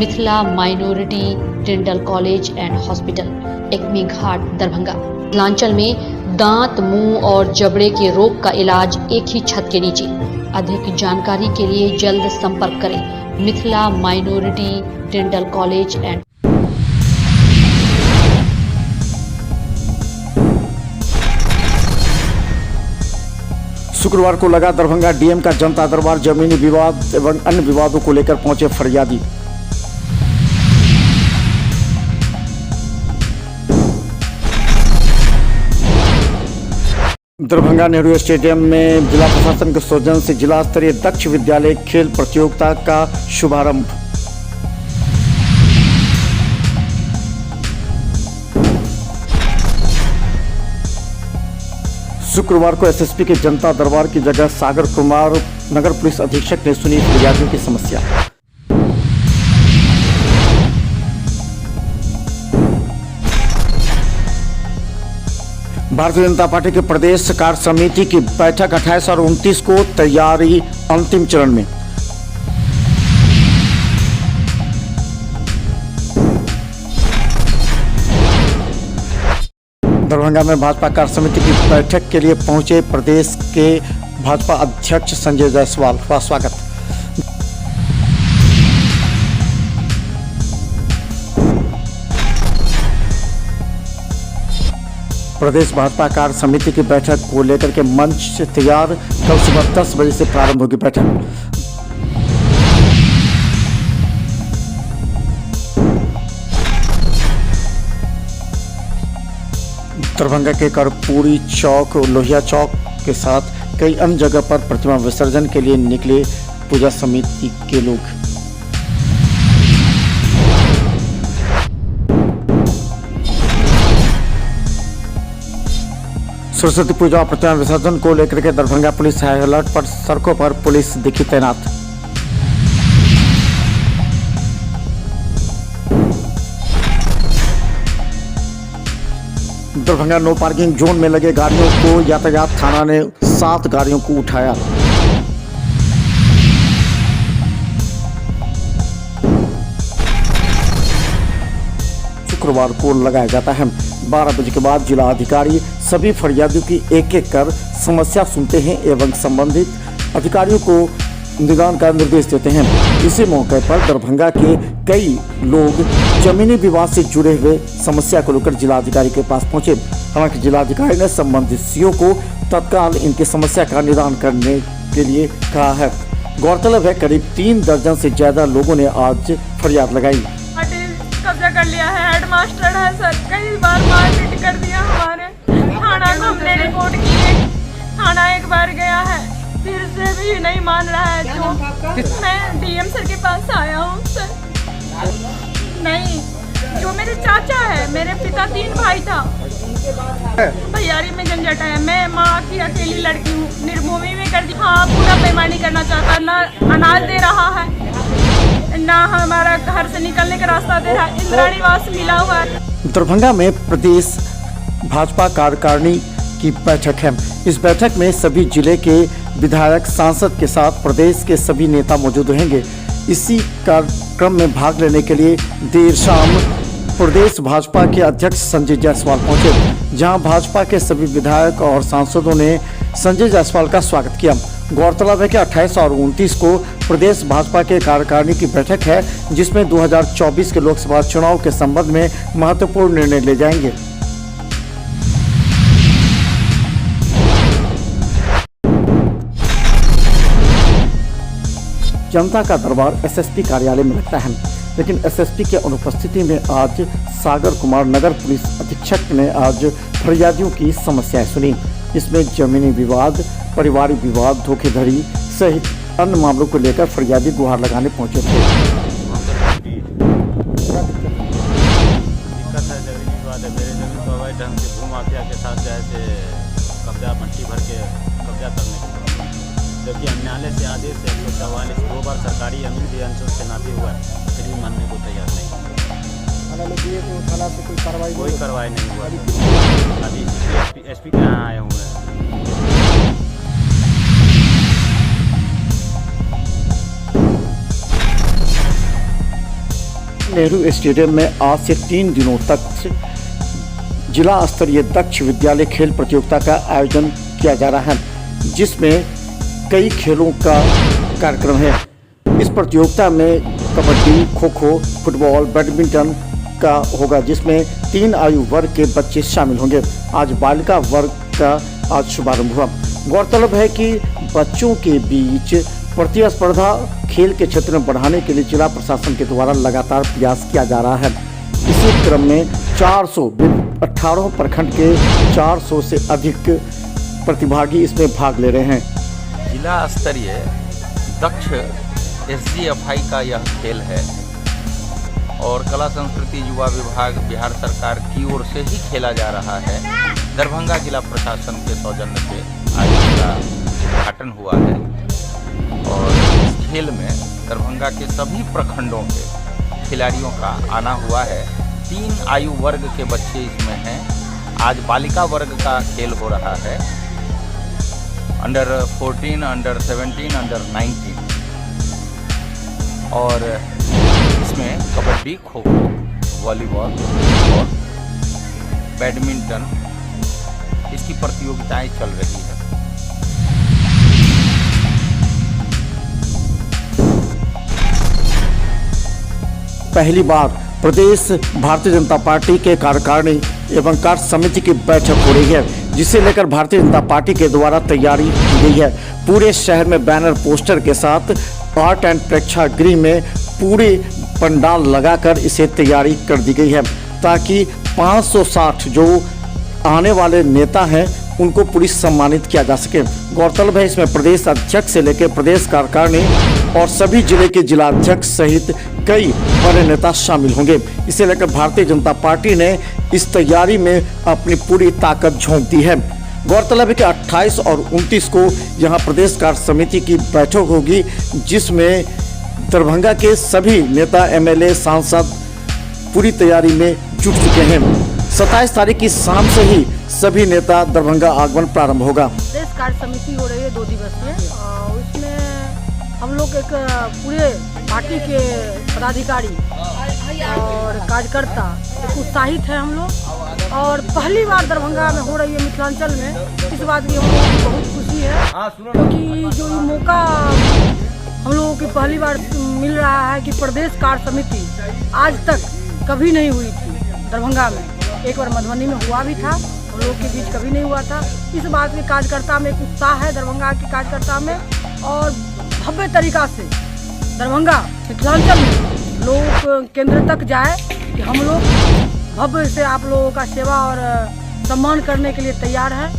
Mithila minority dental college and hospital, Ekmi Ghat, Darbhanga. Mithilanchal में दांत, मुंह और जबड़े के रोग का इलाज एक ही छत के नीचे। अधिक जानकारी के लिए जल्द संपर्क करें Mithila minority dental college and. शुक्रवार को लगा दरभंगा डीएम का जनता दरबार। जमीनी विवाद एवं अन्य विवादों को लेकर पहुंचे फरियादी। दरभंगा नेहरू स्टेडियम में जिला प्रशासन के सौजन्य से जिला स्तरीय दक्ष विद्यालय खेल प्रतियोगिता का शुभारंभ। शुक्रवार को एसएसपी के जनता दरबार की जगह सागर कुमार नगर पुलिस अधीक्षक ने सुनी फरियादियों की समस्या। भारतीय जनता पार्टी के प्रदेश कार्य समिति की बैठक 28 और 29 को, तैयारी अंतिम चरण में। दरभंगा में भाजपा कार्य समिति की बैठक के लिए पहुंचे प्रदेश के भाजपा अध्यक्ष संजय जायसवाल का स्वागत। प्रदेश भाजपा कार्य समिति की बैठक को लेकर के मंच से तैयार। कल सुबह 10 बजे से प्रारंभ होगी बैठक। दरभंगा के कर्पूरी चौक, लोहिया चौक के साथ कई अन्य जगह पर प्रतिमा विसर्जन के लिए निकले पूजा समिति के लोग। सरस्वती पूजा और प्रतिमा विसर्जन को लेकर के दरभंगा पुलिस हाई अलर्ट पर। सड़कों पर पुलिस दिखी तैनात। दरभंगा नो पार्किंग जोन में लगे गाड़ियों को यातायात थाना ने 7 गाड़ियों को उठाया। शुक्रवार को लगाया जाता है। 12 बजे के बाद जिला अधिकारी सभी फरियादियों की एक-एक कर समस्या सुनते हैं एवं संबंधित अधिकारियों को निदान का निर्देश देते हैं। इसी मौके पर दरभंगा के कई लोग जमीनी विवाद से जुड़े हुए समस्या को लेकर जिलाधिकारी के पास पहुंचे। हालांकि जिलाधिकारी ने संबंधित सीओ को तत्काल इनकी समस्या का निदान करने के लिए कहा है। गौरतलब है करीब 3 दर्जन से ज्यादा लोगों ने आज फरियाद लगाई। कब्जा कर लिया है, हेडमास्टर है सर, कई बार मारपीट कर दिया हमारे। थाना को हमने रिपोर्ट की है, थाना एक बार गया है, फिर से भी नहीं मान रहा है। जो मैं डीएम सर के पास आया हूँ सर, नहीं, जो मेरे चाचा है, मेरे पिता 3 भाई था, भैयारी में झंझट है। मैं माँ की अकेली लड़की हूँ, निर्मोही में कर दी। हाँ, पूरा बेईमानी करना चाहता, ना अनाज दे रहा है, ना हमारा घर से निकलने का रास्ता दे रहा है। इंदिरानिवास मिला हुआ है। दरभंगा में प्रदेश भाजपा कार्यकारिणी की बैठक है। इस बैठक में सभी जिले के विधायक, सांसद के साथ प्रदेश के सभी नेता मौजूद रहेंगे। इसी कार्यक्रम में भाग लेने के लिए देर शाम प्रदेश भाजपा के अध्यक्ष संजय जायसवाल पहुंचे, जहां भाजपा के सभी विधायक और सांसदों ने संजय जायसवाल का स्वागत किया। गौरतलब है कि 28 और 29 को प्रदेश भाजपा के कार्यकारिणी की बैठक है, जिसमें 2024 के लोकसभा चुनाव के संबंध में महत्वपूर्ण निर्णय ले जाएंगे। जनता का दरबार एसएसपी कार्यालय में लगता है, लेकिन एसएसपी के अनुपस्थिति में आज सागर कुमार नगर पुलिस अधीक्षक ने आज फरियादियों की समस्याएं सुनी। इसमें जमीनी विवाद, पारिवारिक विवाद, धोखाधड़ी सहित अन्य मामलों को लेकर फरियादी गुहार लगाने पहुंचे थे। दिक्कत है, जमीनी विवाद है। मेरे जमीन को अवैध ढंग से भू माफिया के साथ जैसे कब्जा, मट्टी भर के कब्जा करने के, जबकि न्यायालय से आदेश है 144 2 बार सरकारी जमीन भी अंशों से नापी हुआ है, फिर भी मानने को तैयार नहीं। कोई कार्रवाई नहीं हुआ। अभी एसपी के यहाँ आए हुए हैं। नेहरू स्टेडियम में आज से 3 दिनों तक जिला स्तरीय दक्ष विद्यालय खेल प्रतियोगिता का आयोजन किया जा रहा है, जिसमें कई खेलों का कार्यक्रम है। इस प्रतियोगिता में कबड्डी, खो खो, फुटबॉल, बैडमिंटन का होगा, जिसमें 3 आयु वर्ग के बच्चे शामिल होंगे। आज बालिका वर्ग का आज शुभारंभ हुआ। गौरतलब है कि बच्चों के बीच प्रतिस्पर्धा खेल के क्षेत्र में बढ़ाने के लिए जिला प्रशासन के द्वारा लगातार प्रयास किया जा रहा है। इसी क्रम में 18 प्रखंड के 400 से अधिक प्रतिभागी इसमें भाग ले रहे हैं। जिला स्तरीय दक्ष SGFI का यह खेल है और कला संस्कृति युवा विभाग बिहार सरकार की ओर से ही खेला जा रहा है। दरभंगा जिला प्रशासन के सौजन्य से आज इसका उद्घाटन हुआ है और इस खेल में दरभंगा के सभी प्रखंडों के खिलाड़ियों का आना हुआ है। 3 आयु वर्ग के बच्चे इसमें हैं। आज बालिका वर्ग का खेल हो रहा है, अंडर 14, अंडर 17, अंडर 19, और इसमें कबड्डी, खो खो, वॉलीबॉल और बैडमिंटन इसकी प्रतियोगिताएं चल रही है। पहली बार प्रदेश भारतीय जनता पार्टी के कार्यकारिणी एवं कार्य समिति की बैठक हो रही है, जिसे लेकर भारतीय जनता पार्टी के द्वारा तैयारी की गई है। पूरे शहर में बैनर पोस्टर के साथ आर्ट एंड प्रेक्षागृह में पूरे पंडाल लगाकर इसे तैयारी कर दी गई है, ताकि 560 जो आने वाले नेता हैं उनको पुलिस सम्मानित किया जा सके। गौरतलब है इसमें प्रदेश अध्यक्ष से लेकर प्रदेश कार्यकारिणी और सभी जिले के जिलाध्यक्ष सहित कई बड़े नेता शामिल होंगे। इसे लेकर भारतीय जनता पार्टी ने इस तैयारी में अपनी पूरी ताकत झोंक दी है। गौरतलब है कि 28 और 29 को यहाँ प्रदेश कार्य समिति की बैठक होगी, जिसमें दरभंगा के सभी नेता, MLA, सांसद पूरी तैयारी में जुट चुके हैं। 27 तारीख की शाम से ही सभी नेता दरभंगा आगमन प्रारंभ होगा। प्रदेश कार्य समिति हो रही है 2 दिवसीय, उसमें हम लोग एक पूरे पार्टी के पदाधिकारी और कार्यकर्ता एक उत्साहित है हम लोग, और पहली बार दरभंगा में हो रही है मिथिलांचल में। इस बात की हम लोगों को बहुत खुशी है, क्योंकि जो मौका हम लोगों की पहली बार मिल रहा है कि प्रदेश कार्य समिति आज तक कभी नहीं हुई थी दरभंगा में। एक बार मधुबनी में हुआ भी था, हम लोग के बीच कभी नहीं हुआ था। इस बात के कार्यकर्ता में एक उत्साह है दरभंगा के कार्यकर्ता में, और भव्य तरीका से दरभंगा मिथिलांचल में लोग केंद्र तक जाए कि हम लोग भव्य से आप लोगों का सेवा और सम्मान करने के लिए तैयार है।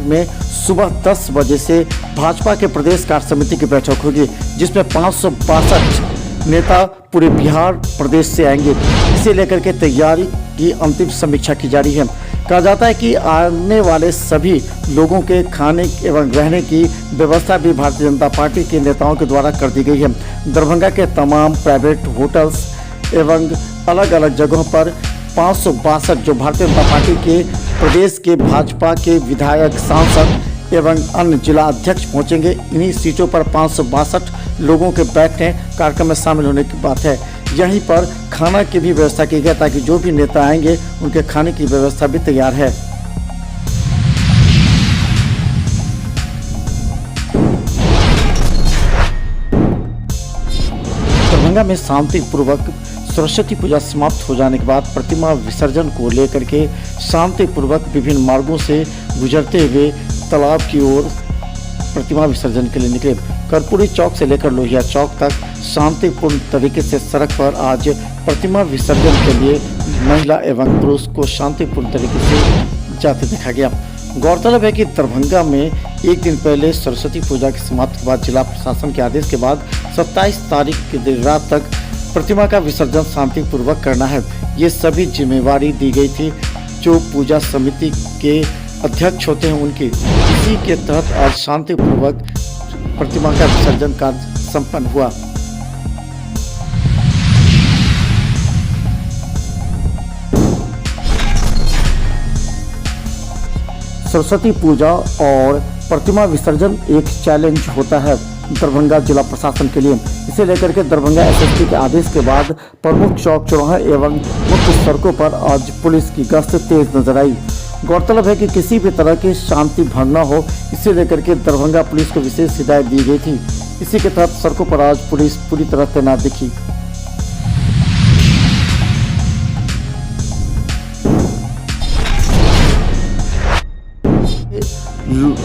में सुबह 10 बजे से भाजपा के प्रदेश कार्य समिति की बैठक होगी, जिसमें 562 नेता पूरे बिहार प्रदेश से आएंगे। इसे लेकर के तैयारी की अंतिम समीक्षा की जा रही है। कहा जाता है कि आने वाले सभी लोगों के खाने एवं रहने की व्यवस्था भी भारतीय जनता पार्टी के नेताओं के द्वारा कर दी गई है। दरभंगा के तमाम प्राइवेट होटल्स एवं अलग अलग जगहों पर 562 जो भारतीय जनता पार्टी के प्रदेश के भाजपा के विधायक, सांसद एवं अन्य जिला अध्यक्ष पहुंचेंगे। इन्हीं सीटों पर 562 लोगों के बैठने कार्यक्रम में शामिल होने की बात है। यहीं पर खाना की भी व्यवस्था की गई, ताकि जो भी नेता आएंगे उनके खाने की व्यवस्था भी तैयार है। दरभंगा में शांतिपूर्वक सरस्वती पूजा समाप्त हो जाने के बाद प्रतिमा विसर्जन को लेकर के शांतिपूर्वक विभिन्न मार्गों से गुजरते हुए तालाब की ओर प्रतिमा विसर्जन के लिए निकले। कर्पूरी चौक से लेकर लोहिया चौक तक शांतिपूर्ण तरीके से सड़क पर आज प्रतिमा विसर्जन के लिए महिला एवं पुरुष को शांतिपूर्ण तरीके से जाते देखा गया। गौरतलब है कि दरभंगा में एक दिन पहले सरस्वती पूजा की समाप्ति के बाद जिला प्रशासन के आदेश के बाद 27 तारीख की देर रात तक प्रतिमा का विसर्जन शांतिपूर्वक करना है। ये सभी जिम्मेवारी दी गई थी जो पूजा समिति के अध्यक्ष होते हैं उनकी। इसी के तहत आज शांतिपूर्वक प्रतिमा का विसर्जन कार्य संपन्न हुआ। सरस्वती पूजा और प्रतिमा विसर्जन एक चैलेंज होता है दरभंगा जिला प्रशासन के लिए। इसे लेकर के दरभंगा एसएसपी के आदेश के बाद प्रमुख चौक चौराहे एवं मुख्य सड़कों पर आज पुलिस की गश्त तेज नजर आई। गौरतलब है कि किसी भी तरह की शांति भंग न हो, इसे लेकर के दरभंगा पुलिस को विशेष हिदायत दी गई थी। इसी के तहत सड़कों पर आज पुलिस पूरी तरह तैनात दिखी।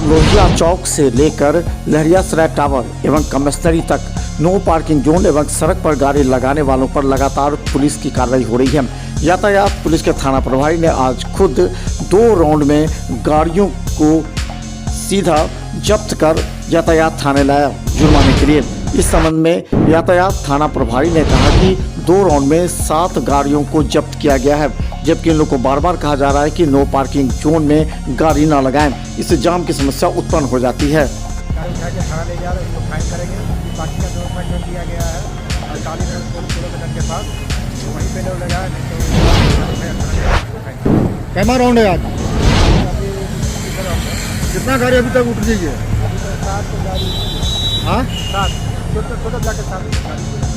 लोहिया चौक से लेकर लहरियासराय टावर एवं कमिश्नरी तक नो पार्किंग जोन एवं सड़क पर गाड़ी लगाने वालों पर लगातार पुलिस की कार्रवाई हो रही है। यातायात पुलिस के थाना प्रभारी ने आज खुद 2 राउंड में गाड़ियों को सीधा जब्त कर यातायात थाने लाया जुर्माने के लिए। इस संबंध में यातायात थाना प्रभारी ने कहा कि 2 राउंड में 7 गाड़ियों को जब्त किया गया है, जबकि इन लोगों को बार बार कहा जा रहा है कि नो पार्किंग जोन में गाड़ी ना लगाएं, इससे जाम की समस्या उत्पन्न हो जाती है। कैमा राउंड है आज? कितना गाड़ी अभी तक उठ गई है? 7 गाड़ी। हाँ, 7 टोटल जाके 7 गाड़ी।